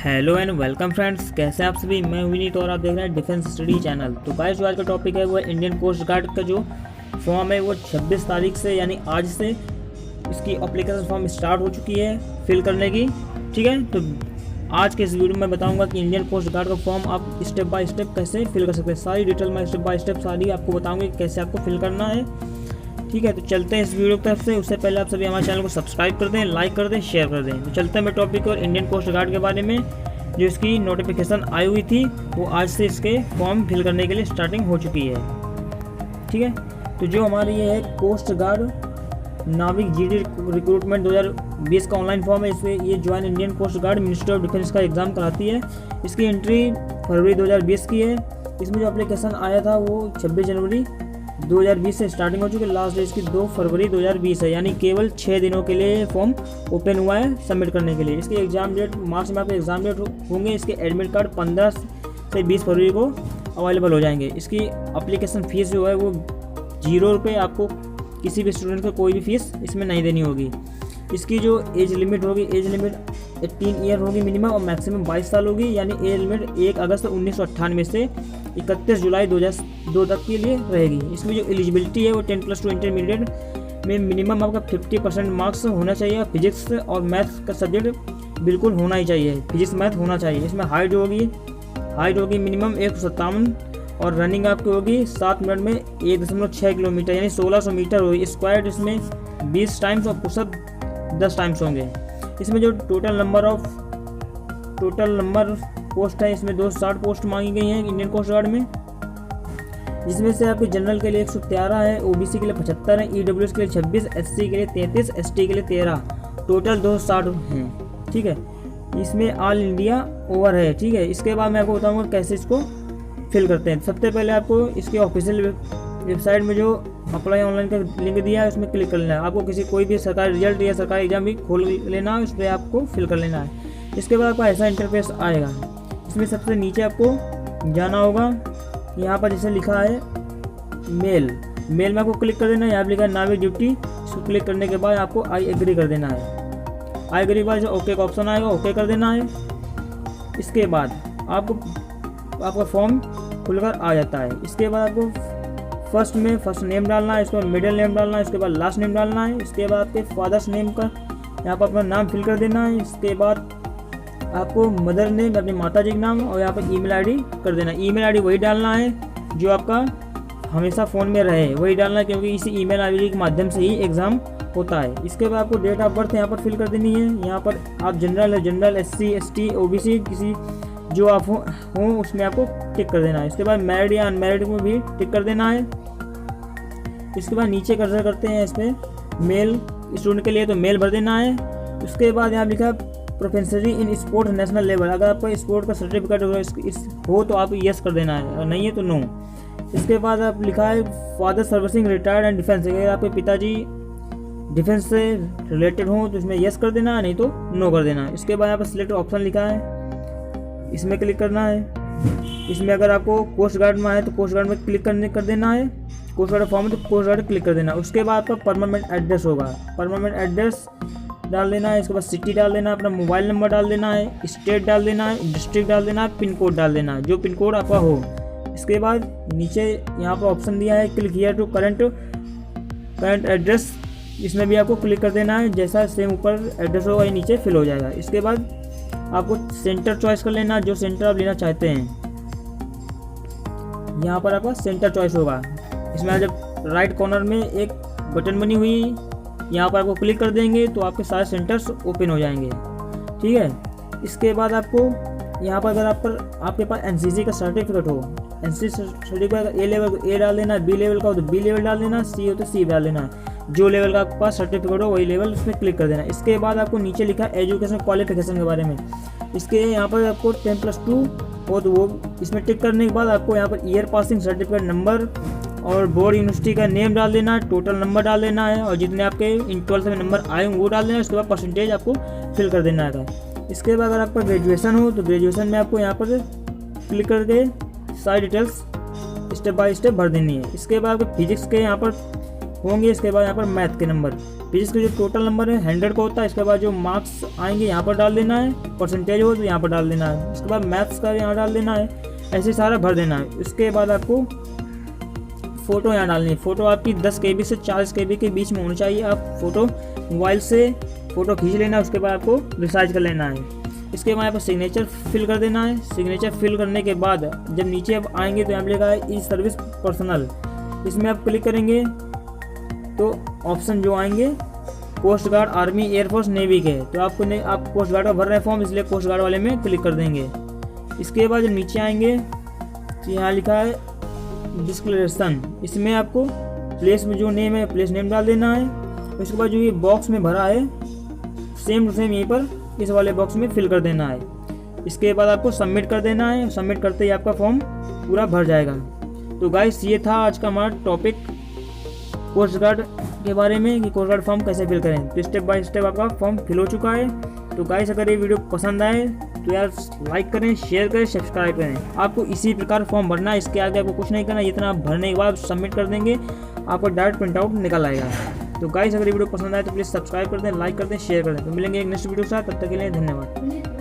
Hello and welcome friends, कैसे आप सभी। मैं विनीत और आप देख रहे हैं डिफेंस स्टडी चैनल। तो गाइस, जो आज का टॉपिक है वो इंडियन कोस्ट गार्ड का जो फॉर्म है वो 26 तारीख से यानी आज से इसकी एप्लीकेशन फॉर्म स्टार्ट हो चुकी है फिल करने की। ठीक है, तो आज के इस वीडियो में बताऊंगा कि इंडियन कोस्ट गार्ड का फॉर्म आप स्टेप बाय स्टेप कैसे फिल कर सकते हैं। सारी डिटेल में स्टेप बाय स्टेप सारी आपको बताऊँगी कैसे आपको फिल करना है। ठीक है, तो चलते हैं इस वीडियो की तरफ से। उससे पहले आप सभी हमारे चैनल को सब्सक्राइब कर दें, लाइक कर दें, शेयर कर दें। तो चलते हैं मैं टॉपिक और इंडियन कोस्ट गार्ड के बारे में। जो इसकी नोटिफिकेशन आई हुई थी वो आज से इसके फॉर्म फिल करने के लिए स्टार्टिंग हो चुकी है। ठीक है, तो जो हमारी ये है कोस्ट गार्ड नाविक जीडी रिक्रूटमेंट 2020 का ऑनलाइन फॉर्म है। इसमें ये join Indian coast guard ministry of defence का एग्ज़ाम कराती है। इसकी एंट्री फरवरी 2020 की है। इसमें जो एप्लीकेशन आया था वो 26 जनवरी 2020 से स्टार्टिंग हो चुकी है। लास्ट डेट इसकी 2 फरवरी 2020 है, यानी केवल 6 दिनों के लिए फॉर्म ओपन हुआ है सबमिट करने के लिए। इसकी एग्ज़ाम डेट मार्च में आपके एग्ज़ाम डेट होंगे। इसके एडमिट कार्ड 15 से 20 फरवरी को अवेलेबल हो जाएंगे। इसकी एप्लीकेशन फ़ीस जो है वो 0 रुपये, आपको किसी भी स्टूडेंट को कोई भी फीस इसमें नहीं देनी होगी। इसकी जो एज लिमिट होगी, एज लिमिट 18 ईयर होगी मिनिमम और मैक्सिमम 22 साल होगी, यानी एज लिमिट 1 अगस्त 1998 से 31 जुलाई 2002 तक के लिए रहेगी। इसमें जो एलिजिबिलिटी है वो 10+2 इंटरमीडिएट में मिनिमम आपका 50% मार्क्स होना चाहिए। फिजिक्स और मैथ्स का सब्जेक्ट बिल्कुल होना ही चाहिए, फिजिक्स मैथ होना चाहिए। इसमें हाइट होगी मिनिमम 157 और रनिंग आपकी होगी 7 मिनट में 1.6 किलोमीटर यानी 1600 मीटर होगी। स्क्वायर इसमें 20 टाइम्स और पुशअप 10 टाइम्स होंगे। इसमें जो टोटल नंबर पोस्ट है, इसमें 260 पोस्ट मांगी गई हैं इंडियन कोस्ट गार्ड में, जिसमें से आपके जनरल के लिए 113 है, ओबीसी के लिए 75 है, ईडब्ल्यूएस के लिए 26, एससी के लिए 33, एसटी के लिए 13, टोटल 260 हैं। ठीक है, इसमें ऑल इंडिया ओवर है। ठीक है, इसके बाद मैं आपको बताऊंगा कैसे इसको फिल करते हैं। सबसे पहले आपको इसके ऑफिशियल वेबसाइट में जो अप्लाई ऑनलाइन का लिंक दिया है उसमें क्लिक कर लेना है। आपको कोई भी सरकारी रिजल्ट या सरकारी एग्जाम भी खोल लेना है, उस पर आपको फिल कर लेना है। इसके बाद आपको ऐसा इंटरफेस आएगा। इसमें सबसे नीचे आपको जाना होगा, यहाँ पर जैसे लिखा है मेल में आपको क्लिक कर देना है। यहाँ पर लिखा है नाविक ड्यूटी, इसको क्लिक करने के बाद आपको आई एग्री कर देना है। आई एग्री के बाद ओके का ऑप्शन आएगा, ओके कर देना है। इसके बाद आपका फॉर्म खुलकर आ जाता है। इसके बाद आपको फर्स्ट नेम डालना है, इसके बाद मिडिल नेम डालना है, इसके बाद लास्ट नेम डालना है। इसके बाद आपके फादर्स नेम का यहाँ पर अपना नाम फिल कर देना है। इसके बाद आपको मदर नेम अपनी माता जी का नाम और यहाँ पर ईमेल आईडी कर देना है। ईमेल आईडी वही डालना है जो आपका हमेशा फ़ोन में रहे, वही डालना है, क्योंकि इसी ईमेल आईडी के माध्यम से ही एग्ज़ाम होता है। इसके बाद आपको डेट ऑफ बर्थ यहाँ पर फिल कर देनी है। यहाँ पर आप जनरल है, जनरल, एससी, एसटी, ओबीसी किसी जो आप हो उसमें आपको टिक कर देना है। इसके बाद मैरिड या अनमैरिड में भी टिक कर देना है। इसके बाद नीचे कर्सर करते हैं, इसमें मेल स्टूडेंट के लिए तो मेल भर देना है। उसके बाद यहाँ लिखा professionally in sport national level, अगर आपका स्पोर्ट का सर्टिफिकेट हो तो आप यस कर देना है, और नहीं है तो नो। इसके बाद आप लिखा है father servicing retired and defence, अगर आपके पिताजी डिफेंस से रिलेटेड हो तो इसमें यस कर देना है, नहीं तो नो कर देना है। इसके बाद यहाँ पर सिलेक्ट ऑप्शन लिखा है, इसमें क्लिक करना है। इसमें अगर आपको कोस्ट गार्ड में आए तो कोस्ट गार्ड में क्लिक कर देना है। कोस्ट गार्ड फॉर्म में तो कोस्ट गार्ड क्लिक कर देना है। उसके बाद आपका परमानेंट एड्रेस होगा, परमानेंट एड्रेस डाल देना है। इसके बाद सिटी डाल देना है, अपना मोबाइल नंबर डाल देना है, स्टेट डाल देना है, डिस्ट्रिक्ट डाल देना है, पिन कोड डाल देना है, जो पिन कोड आपका हो। इसके बाद नीचे यहाँ पर ऑप्शन दिया है click here to current address, इसमें भी आपको क्लिक कर देना है। जैसा सेम ऊपर एड्रेस होगा ये नीचे फिल हो जाएगा। इसके बाद आपको सेंटर चॉइस कर लेना, जो सेंटर आप लेना चाहते हैं। यहाँ पर आपका सेंटर चॉइस होगा। इसमें जब राइट कॉर्नर में एक बटन बनी हुई, यहाँ पर आपको क्लिक कर देंगे तो आपके सारे सेंटर्स ओपन हो जाएंगे। ठीक है, इसके बाद आपको यहाँ पर अगर आपके पास एनसीसी का सर्टिफिकेट हो, एनसीसी सर्टिफिकेट ए लेवल को ए डाल देना, बी लेवल का हो तो बी लेवल डाल देना, सी हो तो सी डाल देना। जो लेवल का आपके पास सर्टिफिकेट हो वही लेवल उसमें क्लिक कर देना। इसके बाद आपको नीचे लिखा है एजुकेशन क्वालिफिकेशन के बारे में, इसके यहाँ पर आपको 10+2 हो तो वो इसमें टिक करने के बाद आपको यहाँ per year passing certificate number और बोर्ड यूनिवर्सिटी का नेम डाल देना है, टोटल नंबर डाल देना है और जितने आपके इन 12th में नंबर आए होंगे वो डाल देना है। उसके बाद परसेंटेज आपको फिल कर देना है। इसके बाद अगर आपका ग्रेजुएशन हो तो ग्रेजुएशन में आपको यहाँ पर क्लिक करके सारी डिटेल्स स्टेप बाय स्टेप भर देनी है। इसके बाद आपको फिजिक्स के यहाँ पर होंगे। इसके बाद यहाँ पर मैथ के नंबर, फिजिक्स के जो टोटल नंबर है 100 का होता है। इसके बाद जो मार्क्स आएंगे यहाँ पर डाल देना है, परसेंटेज हो तो यहाँ पर डाल देना है। इसके बाद मैथ्स का यहाँ डाल देना है, ऐसे सारा भर देना है। इसके बाद आपको फ़ोटो यहाँ डालनी है। फ़ोटो आपकी 10 KB से 40 KB के बीच में होनी चाहिए। आप फ़ोटो मोबाइल से फ़ोटो खींच लेना है, उसके बाद आपको रिसाइज कर लेना है। इसके बाद यहाँ पर सिग्नेचर फिल कर देना है। सिग्नेचर फिल करने के बाद जब नीचे आप आएंगे तो यहाँ पर लिखा है ई सर्विस पर्सनल, इसमें आप क्लिक करेंगे तो ऑप्शन जो आएंगे coast guard, army, air force, navy के, तो आप कोस्ट गार्ड का भर रहे हैं फॉर्म, इसलिए कोस्ट गार्ड वाले में क्लिक कर देंगे। इसके बाद जब नीचे आएंगे तो यहाँ लिखा है डिस्क्लेरेशन, इसमें आपको प्लेस में जो नेम है प्लेस नेम डाल देना है। उसके बाद जो ये बॉक्स में भरा है सेम टू सेम यहीं पर इस वाले बॉक्स में फिल कर देना है। इसके बाद आपको सबमिट कर देना है। सबमिट करते ही आपका फॉर्म पूरा भर जाएगा। तो गाइस ये था आज का हमारा टॉपिक कोस्ट गार्ड के बारे में कि कोस्ट गार्ड फॉर्म कैसे फिल करें। तो स्टेप बाय स्टेप आपका फॉर्म फिल हो चुका है। तो गाइस अगर ये वीडियो पसंद आए तो यार लाइक करें, शेयर करें, सब्सक्राइब करें। आपको इसी प्रकार फॉर्म भरना है, इसके आगे आपको कुछ नहीं करना। इतना भरने के बाद सबमिट कर देंगे, आपको डायरेक्ट प्रिंट आउट निकल आएगा। तो गाइस अगर ये वीडियो पसंद आए तो प्लीज़ सब्सक्राइब कर दें, लाइक कर दें, शेयर कर दें। तो मिलेंगे एक नेक्स्ट वीडियो के साथ, तब तक के लिए धन्यवाद।